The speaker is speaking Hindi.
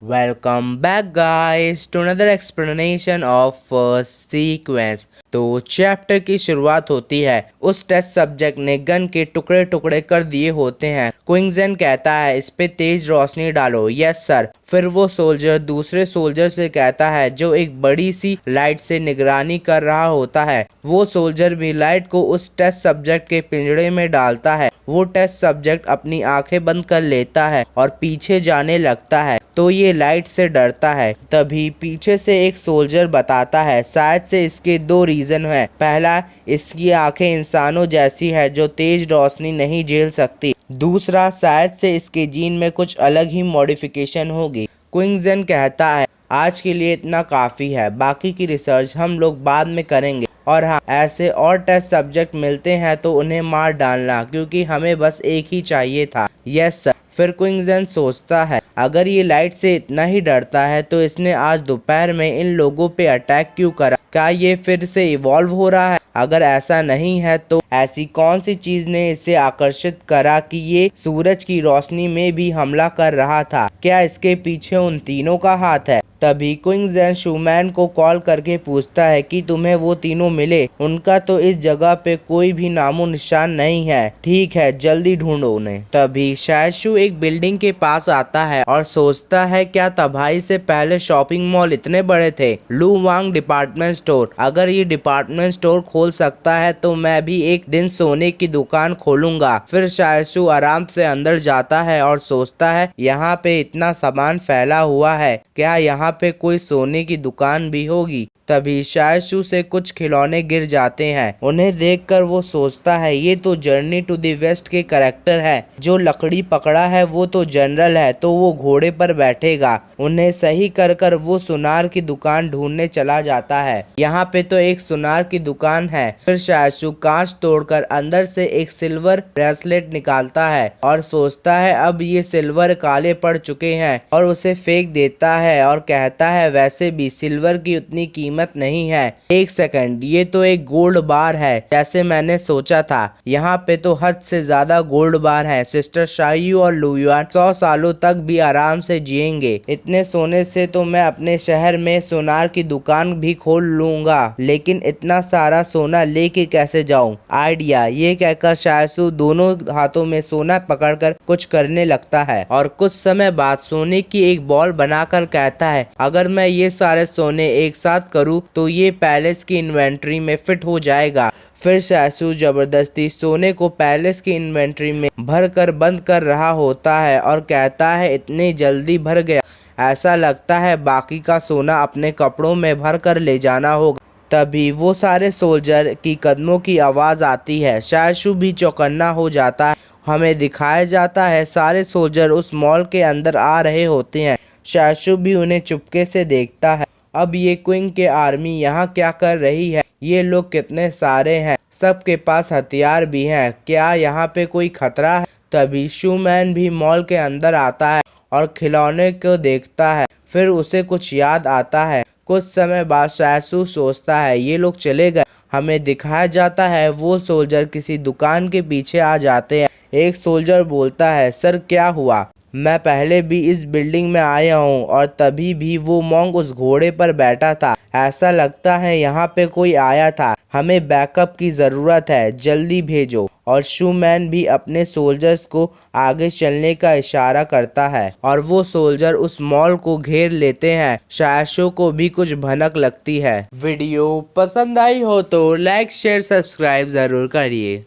Welcome back guys to another explanation of first sequence. तो चैप्टर की शुरुआत होती है। उस टेस्ट सब्जेक्ट ने गन के टुकड़े टुकड़े कर दिए होते हैं। क्विंगजन कहता है इस पे तेज रोशनी डालो। Yes sir. फिर वो सोल्जर दूसरे सोल्जर से कहता है जो एक बड़ी सी लाइट से निगरानी कर रहा होता है। वो सोल्जर भी लाइट को उस टेस्ट सब्जेक्ट के पिंजड़े में डालता है। वो टेस्ट सब्जेक्ट अपनी आंखें बंद कर लेता है और पीछे जाने लगता है तो ये लाइट से डरता है। तभी पीछे से एक सोल्जर बताता है शायद से इसके दो रीजन है। पहला, इसकी आंखें इंसानों जैसी है जो तेज रोशनी नहीं झेल सकती। दूसरा, शायद से इसके जीन में कुछ अलग ही मॉडिफिकेशन होगी। क्विंगजन कहता है आज के लिए इतना काफी है, बाकी की रिसर्च हम लोग बाद में करेंगे। और हाँ, ऐसे और टेस्ट सब्जेक्ट मिलते हैं तो उन्हें मार डालना, क्योंकि हमें बस एक ही चाहिए था। Yes sir. फिर क्विंगजन सोचता है अगर ये लाइट से इतना ही डरता है तो इसने आज दोपहर में इन लोगों पे अटैक क्यों करा? क्या ये फिर से इवॉल्व हो रहा है? अगर ऐसा नहीं है तो ऐसी कौन सी चीज ने इसे आकर्षित करा कि ये सूरज की रोशनी में भी हमला कर रहा था? क्या इसके पीछे उन तीनों का हाथ है? तभी क्विंगजन शूमैन को कॉल करके पूछता है कि तुम्हें वो तीनों मिले? उनका तो इस जगह पे कोई भी नामो निशान नहीं है। ठीक है, जल्दी ढूंढो उन्हें। तभी शायशु एक बिल्डिंग के पास आता है और सोचता है क्या तबाही से पहले शॉपिंग मॉल इतने बड़े थे? लू वांग डिपार्टमेंट स्टोर। अगर ये डिपार्टमेंट स्टोर खोल सकता है तो मैं भी एक दिन सोने की दुकान खोलूंगा। फिर शायशु आराम से अंदर जाता है और सोचता है यहाँ पे इतना सामान फैला हुआ है, क्या यहाँ पे कोई सोने की दुकान भी होगी? तभी शायशु से कुछ खिलौने गिर जाते हैं। उन्हें देखकर वो सोचता है ये तो जर्नी टू द वेस्ट के कैरेक्टर है। जो लकड़ी पकड़ा है वो तो जनरल है, तो वो घोड़े पर बैठेगा। उन्हें सही कर कर वो सुनार की दुकान ढूंढने चला जाता है। यहाँ पे तो एक सुनार की दुकान है। फिर शायशु कांच तोड़कर अंदर से एक सिल्वर ब्रेसलेट निकालता है और सोचता है अब ये सिल्वर काले पड़ चुके हैं और उसे फेंक देता है और कहता है वैसे भी सिल्वर की उतनी कीमत नहीं है। एक सेकंड, ये तो एक गोल्ड बार है जैसे मैंने सोचा था। यहाँ पे तो हद से ज्यादा गोल्ड बार है। सिस्टर शायू और लुयुआन 100 सालों तक भी आराम से जिएंगे। इतने सोने से तो मैं अपने शहर में सोनार की दुकान भी खोल लूंगा, लेकिन इतना सारा सोना लेके कैसे जाऊं? आइडिया। ये कहकर शायशु दोनों हाथों में सोना पकड़कर कुछ करने लगता है और कुछ समय बाद सोने की एक बॉल बनाकर कहता है अगर मैं ये सारे सोने एक साथ करूं तो ये पैलेस की इन्वेंट्री में फिट हो जाएगा। फिर शायशु जबरदस्ती सोने को पैलेस की इन्वेंट्री में भर कर बंद कर रहा होता है और कहता है इतनी जल्दी भर गया, ऐसा लगता है बाकी का सोना अपने कपड़ों में भर कर ले जाना होगा। तभी वो सारे सोल्जर की कदमों की आवाज आती है। शायशु भी चौकन्ना हो जाता है। हमें दिखाया जाता है सारे सोल्जर उस मॉल के अंदर आ रहे होते हैं। शायशु भी उन्हें चुपके से देखता है। अब ये क्विंग के आर्मी यहाँ क्या कर रही है? ये लोग कितने सारे हैं? सबके पास हथियार भी हैं। क्या यहाँ पे कोई खतरा है? तभी शूमैन भी मॉल के अंदर आता है और खिलौने को देखता है। फिर उसे कुछ याद आता है। कुछ समय बाद शायशु सोचता है ये लोग चले गए। हमें दिखाया जाता है वो सोल्जर किसी दुकान के पीछे आ जाते हैं। एक सोल्जर बोलता है सर क्या हुआ? मैं पहले भी इस बिल्डिंग में आया हूँ और तभी भी वो मॉन्क उस घोड़े पर बैठा था। ऐसा लगता है यहाँ पे कोई आया था। हमें बैकअप की जरूरत है, जल्दी भेजो। और शूमैन भी अपने सोल्जर्स को आगे चलने का इशारा करता है और वो सोल्जर उस मॉल को घेर लेते हैं। शायशु को भी कुछ भनक लगती है। वीडियो पसंद आई हो तो लाइक शेयर सब्सक्राइब जरूर करिए।